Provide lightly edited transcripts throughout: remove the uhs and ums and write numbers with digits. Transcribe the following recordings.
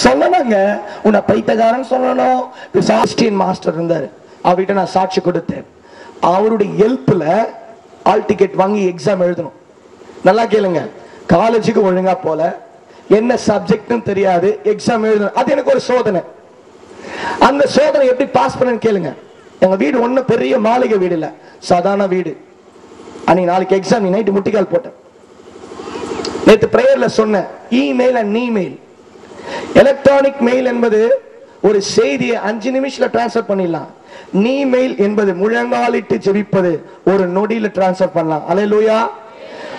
சொல்லணுங்க. உன்னை பைத்தகாரன் சொல்லணும். கிறிஸ்டியன் மாஸ்டர் இருந்தாரு, அவர்கிட்ட நான் சாட்சி கொடுத்தேன். அவருடைய ஹெல்ப்ல ஆல் டிக்கெட் வாங்கி எக்ஸாம் எழுதணும். நல்லா கேளுங்க, காலேஜுக்கு ஒழுங்கா போல, என்ன சப்ஜெக்ட்னு தெரியாது, எக்ஸாம் எழுதணும். அது எனக்கு ஒரு சோதனை. அந்த சோதனை எப்படி பாஸ் பண்ணு கேளுங்க. எங்க வீடு ஒன்னும் பெரிய மாளிகை வீடு இல்ல, சாதாரண வீடு. அன்னைக்கு நாளைக்கு எக்ஸாம், நீ நைட்டு முட்டிக்கால் போட்டேன். நேற்று பிரேயர்ல சொன்ன email and email, electronic mail என்பது ஒரு செய்தியை 5 நிமிஷத்துல டிரான்ஸ்ஃபர் பண்ணிடலாம். நீ மெயில் என்பது முழங்காலிட்டு ஜெபிப்பது ஒரு நொடியில டிரான்ஸ்ஃபர் பண்ணலாம். அல்லேலூயா.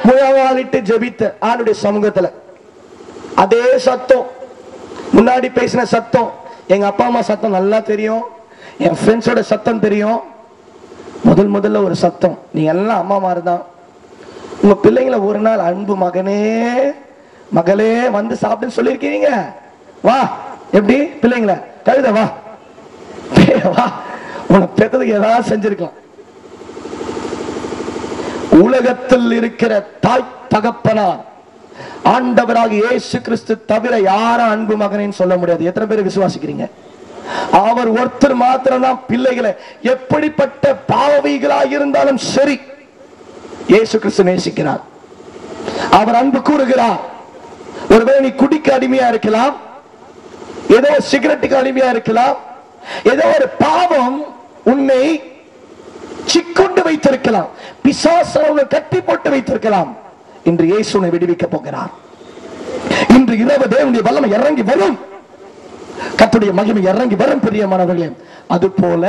முழங்காலிட்டு ஜெபித்த ஆண்டுடைய சமூகத்துல அதே சத்தம், முன்னாடி பேசின சத்தம், எங்க அப்பா அம்மா சத்தம் நல்லா தெரியும், என் ஃப்ரெண்ட்ஸோட சத்தம் தெரியும். முதல்ல ஒரு சத்தம், நீங்க எல்லாம் அம்மா மாதிரி தான். உங்க பிள்ளைங்களை ஒரு நாள் அன்பு மகனே மகளே வந்து சாப்பிட்டு சொல்லிருக்கீங்க. வா, எப்படி பிள்ளைங்களை கழுத வா வா, உனக்கு பெற்றதுக்கு ஏதாவது செஞ்சிருக்கலாம். உலகத்தில் இருக்கிற தாய் தகப்பனார் ஆண்டவராக இயேசு கிறிஸ்து தவிர யாரும் அன்பு மகனேன்னு சொல்ல முடியாது. எத்தனை பேர் விசுவாசிக்கிறீங்க? அவர் ஒருத்தர் மாத்திரம் தான் பிள்ளைகளை எப்படிப்பட்ட பாவிகளாக இருந்தாலும் சரி இயேசு கிறிஸ்து நேசிக்கிறார். அவர் அன்பு கூறுகிறார். ஒருவேளை நீ குடிக்க அடிமையா இருக்கலாம், ஏதோ சிகரெட்டுக்கு அடிமையா இருக்கலாம், ஏதோ ஒரு பாவம் உன்னை சிக்கொண்டு வைத்திருக்கலாம், பிசாசு கட்டி போட்டு வைத்திருக்கலாம். இன்று இயேசு உன்னை விடுவிக்க போகிறார். இன்று இரவு தேவனுடைய வல்லமை இறங்கி வரும், கர்த்தருடைய மகிமை இறங்கி வரும் பிரியமானவர்களே. அது போல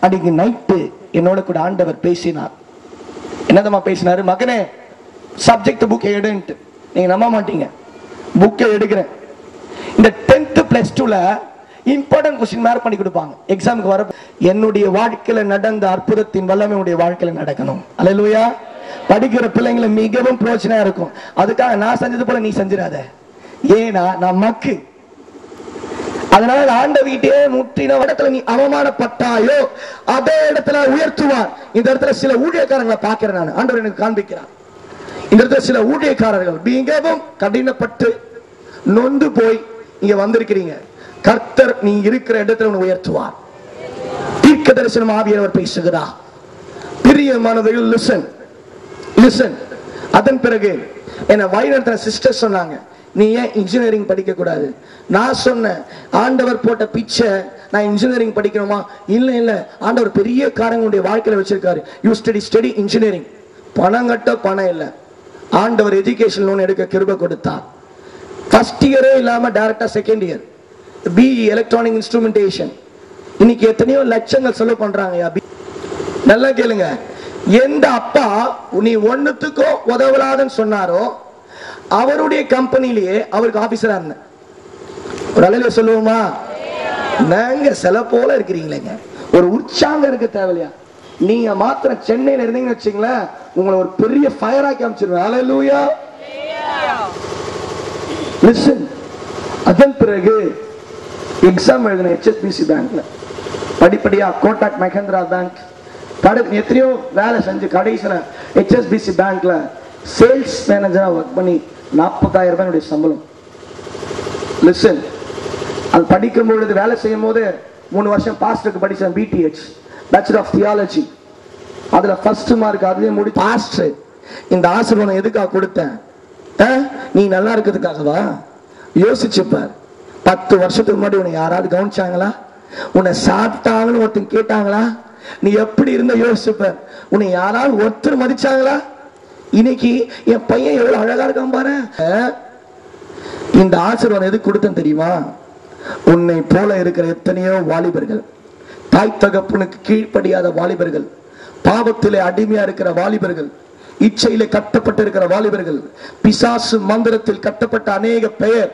அன்னைக்கு நைட்டு என்னோட கூட ஆண்டவர் பேசினார். என்னதமா பேசினாரு? மகனே, சப்ஜெக்ட் புக்கை எடுன்ட்டு. நீங்க நம்ப மாட்டீங்க, புக்கை எடுக்கிறேன். இந்த 10th + 2ல இம்பார்ட்டன்ட் क्वेश्चन மார்க் பண்ணி கொடுப்பாங்க எக்ஸாமுக்கு வர. என்னுடைய வாழ்க்கையில நடந்த அற்புதத்தின் வல்லமை உடைய வாழ்க்கையில நடக்கணும். அல்லேலூயா. படிக்கிற பிள்ளைங்களை மிகவும் பிரயோஜனமா இருக்கும். அதுக்காக நான் செஞ்சது போல நீ செஞ்சிடாத. ஏன்னா நான் மக்கு. அதனால ஆண்ட வீட்டையே முற்றின இடத்துல நீ அவமானப்பட்டாயோ அதே இடத்துல உயர்த்துவார். இந்த இடத்துல சில ஊழியக்காரங்களை பார்க்கிறேன் நான், ஆண்டவர் எனக்கு காண்பிக்கிறார். இந்த இடத்துல சில ஊழியக்காரர்கள் மிகவும் கடினப்பட்டு நொந்து போய் இங்க வந்திருக்கிறீங்க. கர்த்தர் நீ இருக்கிற இடத்துல உன்னை உயர்த்துவார். தீர்க்க தரிசனம் ஆவியானவர் பேசுகிறார். பிரியமானவர்கள் லிசன் லிசன். அதன் பிறகு என்ன வழிநடத்தின சிஸ்டர் சொன்னாங்க, நீ ஏன் இன்ஜினியரிங் படிக்க கூடாது? நான் சொன்னேன், ஆண்டவர் போட்ட பிச்சை நான் இன்ஜினியரிங் படிக்கணுமா? இல்ல இல்ல, ஆண்டவர் பெரிய காரங்களுடைய வாழ்க்கையில வச்சிருக்காரு. You study engineering. பணம் கட்ட பணம் இல்ல, ஆண்டவர் எஜுகேஷன் லோன் எடுக்க கிருபை கொடுத்தார். ஃபர்ஸ்ட் இயரே இல்லாம டைரக்டா second year BE electronic instrumentation. இன்னைக்கு எத்தனையோ லட்சங்கள் செலவு பண்றாங்க. நல்லா கேளுங்க, எந்த அப்பா நீ ஒண்ணுத்துக்கோ உதவலாதுன்னு சொன்னாரோ அவருடைய கம்பெனிலேயே அவருக்கு ஆபீசரா இருந்தேன். ஒரு அலையில சொல்லுவோமா? நாங்க சில போல இருக்கிறீங்களேங்க, ஒரு உற்சாகம் இருக்க தேவையா? நீங்க மாத்திரம் சென்னையில இருந்தீங்கன்னு வச்சுங்களேன், உங்களை ஒரு பெரிய ஃபயர் ஆக்கி அமைச்சிருவேன். ஹல்லேலூயா. லிசன். அதன் பிறகு எக்ஸாம் எழுதின HSBC பேங்க்ல, படிப்படியா கோட்டாக் மஹிந்திரா பேங்க், எத்தனையோ வேலை செஞ்சு கடைசியில HSBC பேங்க்ல சேல்ஸ் மேனேஜரா ஒர்க் பண்ணி 40,000 ரூபாய் சம்பளம். லிசன். அது படிக்கும் பொழுது வேலை செய்யும் போது 3 வருஷம் பாஸ்டருக்கு படிச்சேன், BTH பேச்சுலர் ஆஃப் தியாலஜி. அதுல ஃபர்ஸ்ட் மார்க் அதுலயே முடி. பாஸ்டர் இந்த ஆசீர்வாதம் எதுக்காக கொடுத்தேன்? நீ நல்லா இருக்கிறதுக்காகவா? யோசிச்சுப்பார். 10 வருஷத்துக்கு முன்னாடி உன்னை யாராவது கவனிச்சாங்களா? உன்னை சாப்பிட்டாங்கன்னு ஒருத்தன் கேட்டாங்களா? நீ எப்படி இருந்த யோசிச்சுப்பார். உன்னை யாராவது ஒருத்தர் மதிச்சாங்களா? இன்னைக்கு என் பையன் எவ்வளவு அழகா இருக்கான் பாரு. இந்த ஆசீர்வாதம் எதுக்கு கொடுத்தேன் தெரியுமா? உன்னை போல இருக்கிற எத்தனையோ வாலிபர்கள், தாய் தகப்பனுக்கு கீழ்ப்படியாத வாலிபர்கள், பாவத்திலே அடிமையா இருக்கிற வாலிபர்கள், இச்சையில கட்டப்பட்டு இருக்கிற வாலிபர்கள், பிசாசு மந்திரத்தில் கட்டப்பட்ட அநேக பெயர்,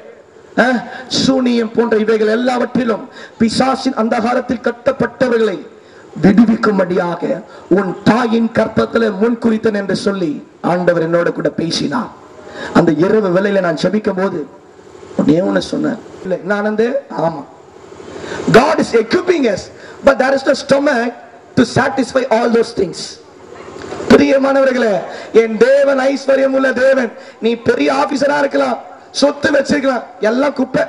சூனியம் போன்ற இவைகள் எல்லாவற்றிலும் பிசாசின் அந்தகாரத்தில் கட்டப்பட்டவர்களை விடுவிக்கும்படியாக உன் தாயின் கற்பத்தில் முன்குறித்தன் என்று சொல்லி ஆண்டவர் என்னோட கூட பேசினார். அந்த இரவு வேளையில நான் ஜெபிக்கும் போது ஒண்ணே சொன்னேன். இல்ல நான் ஆமா, God is equipping us, but there is no stomach to satisfy all those things. பிரியமானவர்களே, என் தேவன் ஐஸ்வர்யம் உள்ள தேவன். நீ பெரிய ஆபீசரா இருக்கலாம், சொத்து வச்சிருக்கலாம், எல்லாம் குப்பை.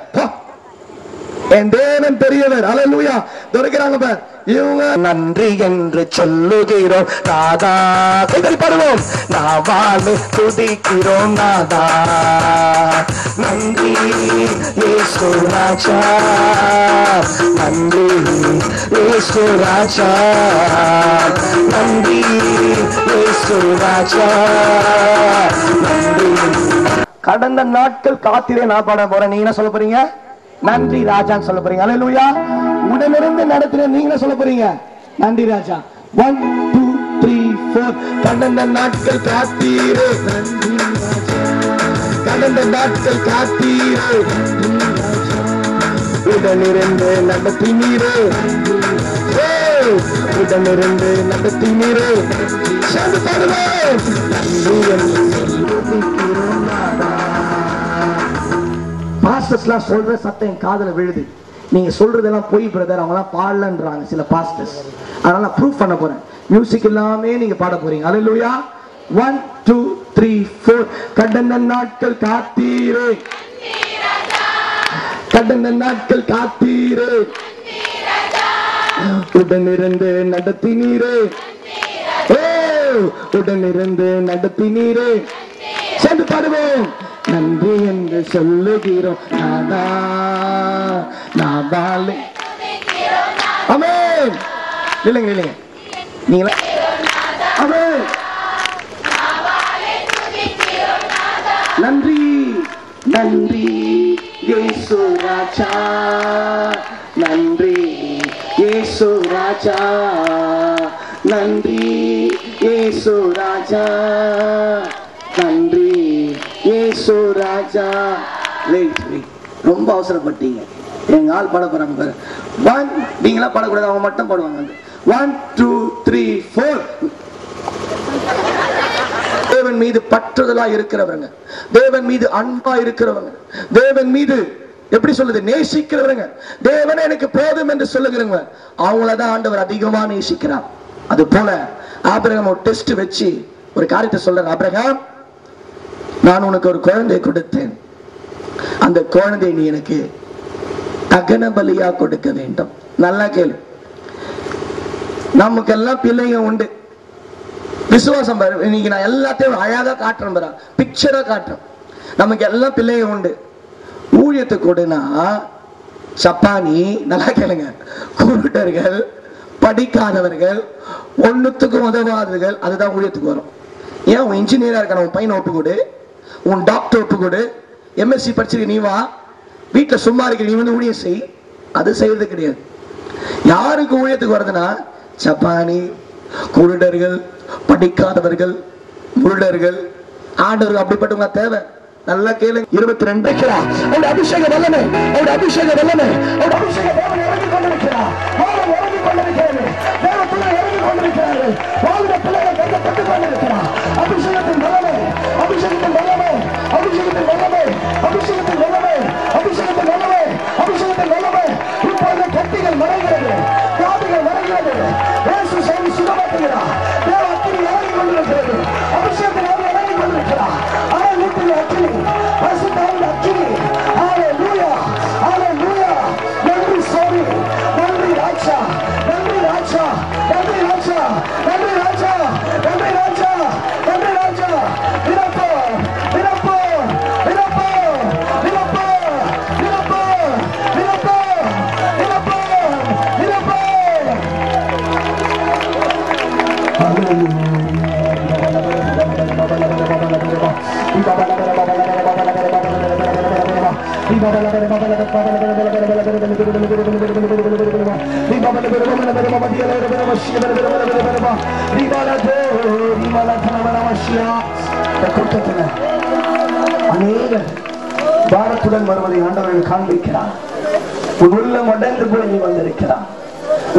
என் தேவன் பெரியவர். அல்லேலூயா. துரைக்கிறாங்க பார். இவங்க நன்றி என்று சொல்லுகிறோம் நாதா. கைதல் பாடுவோம். நாவாலே துதிக்கிறோம் நாதா. நன்றி இயேசு ராஜா, நன்றி இயேசு ராஜா, நன்றி இயேசு ராஜா, நன்றி. கடந்த நாட்கள் காத்திரே நான் பாட போறேன். நீங்க என்ன சொல்ல போறீங்க? நன்றி ராஜான்னு சொல்ல போறீங்க. அல்லேலூயா. உடனிருந்து நடத்தின நீங்க சொல்ல போறீங்க நன்றி ராஜா. 1 2 3 4. கடந்த நாட்கள் காத்தீரே நன்றி ராஜா, கடந்த நாட்கள் காத்தீரே உடனிருந்து நடத்தினீரே, உடனிருந்து நடத்தினீரே. சேர்ந்து பாடுவோம். நன்றி என்று சொல்லுகிறோம் நாதா. பாஸ்டர்ஸ்லாம் சொல்ற சத்தம் காதுல விழுது. நீங்க சொல்றதெல்லாம் போய் பிரதர், அவங்கலாம் பாடலன்றாங்க சில பாஸ்டர்ஸ். அதனால ப்ரூஃப் பண்ண போறேன். மியூசிக் இல்லாமே நீங்க பாட போறீங்க. அல்லேலூயா. 1 2 3 4. கடந்த நாட்கள் காத்தீரே, கடந்த நாட்கள் காத்தீரே, உடனிருந்து நடத்தினீரே, உடனிருந்து நடத்தினீரே. சேர்ந்து பாடுவோம். நன்றி என்று சொல்லுகிறோம் நாதா, நாதாலே. ஆமென். இல்லைங்க இல்லைங்க நீங்க ஆமென். நன்றி நன்றி இயேசு ராஜா, நன்றி இயேசு ராஜா, நன்றி இயேசு ராஜா, நன்றி இயேசு ராஜா. ரொம்ப அவசரப்பட்டீங்க. எங்க ஆள் பாட போறாங்க பாரு. 1 நீங்களா பாடக்கூடாது, அவங்க மட்டும் பாடுவாங்க. 1 2 3 4. தேவன் மீது பற்றுதலா இருக்கிறவங்க, தேவன் மீது அன்பா இருக்கிறவங்க, தேவன் மீது எப்படி சொல்லுது நேசிக்கிறவங்க, தேவனே எனக்கு போதும் என்று சொல்லுகிறவங்க, அவங்களதான் ஆண்டவர் அதிகமா நேசிக்கிறார். அது போல ஆபிரகாம் ஒரு டெஸ்ட் வச்சு ஒரு காரியத்தை சொல்றாரு. ஆபிரகாம், நான் உனக்கு ஒரு குழந்தை கொடுத்தேன், அந்த குழந்தை நீ எனக்கு தகன பலியா கொடுக்க வேண்டும். நல்லா கேளு. நமக்கெல்லாம் பிள்ளைங்க உண்டு. விசுவாசம் பாரு. இன்னைக்கு நான் எல்லாத்தையும் அழகா காட்டுறேன் பாரு, பிக்சரா காட்டுறேன். நமக்கு எல்லாம் பிள்ளைங்க உண்டு. ஊழியத்துக்கு கொடுனா சப்பானி, நல்லா கேளுங்க, குருடர்கள், படிக்காதவர்கள், ஒண்ணுத்துக்கும் உதவாதவர்கள், அதுதான் ஊழியத்துக்கு வரும். ஏன் உன் இன்ஜினியரா இருக்க உன் பையனை ஒப்பு கொடு, உன் டாக்டர் ஒப்பு கொடு, எம்எஸ்சி படிச்சிருக்க நீ வா, வீட்டுல சும்மா இருக்க நீ வந்து ஊழியம் செய். அது செய்யறது கிடையாது. யாருக்கு ஊழியத்துக்கு வருதுன்னா சப்பானி, குருடர்கள், படிக்காதவர்கள், முருடர்கள். ஆண்டவர்கள் அப்படிப்பட்டவங்க தேவை. நல்லா கேளுங்க. 22 அவருடைய அபிஷேக வல்லமை, அவருடைய அபிஷேக வல்லமை, அவருடைய அபிஷேக வல்லமை இறங்கி கொண்டிருக்கிறார். வானம் இறங்கி கொண்டிருக்கிறது. தேவத்துள்ள இறங்கி கொண்டிருக்கிறாரு. வாழ்ந்த பிள்ளைகள் கட்டப்பட்டு கொண்டிருக்கிறார். அபிஷேகத்தின் வல்லமை, அபிஷேகத்தின் வல்லமை, அபிஷேகத்தின் வல்லமை, அபிஷேகத்தின் வல்லமை, அபிஷேகத்தின் வல்லமை, அபிஷேகத்தின் வல்லமை. இப்பொழுது கட்டிகள் மறைகிறது, காதுகள் மறைகிறது. இயேசு செய்தி சுகமாக்குகிறார். தேவ அக்கினி இறங்கி கொண்டிருக்கிறது. அபிஷேகத்தின் வல்லமை இறங்கி கொண்டிருக்கிறார். அக்கினி, பரிசுத்தாவின் அக்கினி. ஹalleluya, ஹalleluya. நன்றி சுவாமி, நன்றி ராஜா, நன்றி ராஜா, நன்றி ராஜா, நன்றி ராஜா, நன்றி ராஜா, நன்றி ராஜா. நிரப்பு, நிரப்பு, நிரப்பு, நிரப்பு, நிரப்பு, நிரப்பு, நிரப்பு, நிரப்பு. அநேகர் பாரத்துடன் வருவதை ஆண்டவர்கள் காண்பிக்கிறார். உன் உள்ளம் உடைந்து போய் நீ வந்திருக்கிறார்.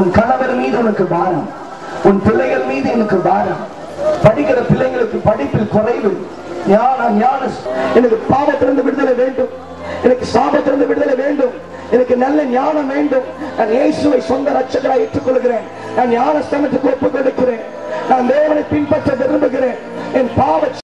உன் கணவர் மீது உனக்கு பாரம், உன் பிள்ளைகள் மீது எனக்கு பாரம். படிக்கிற பிள்ளைங்களுக்கு படிப்பில் குறைவு. எனக்கு பாவத்திலிருந்து விடுதலை வேண்டும், எனக்கு சாபத்திலிருந்து விடுதலை வேண்டும், எனக்கு நல்ல ஞானம் வேண்டும். நான் இயேசுவை சொந்த ரட்சகராய் ஏற்றுக்கொள்கிறேன். நான் ஞானஸ்தானத்துக்கு ஒப்புக் கொடுக்கிறேன். நான் தேவனை பின்பற்ற விரும்புகிறேன். என் பாவ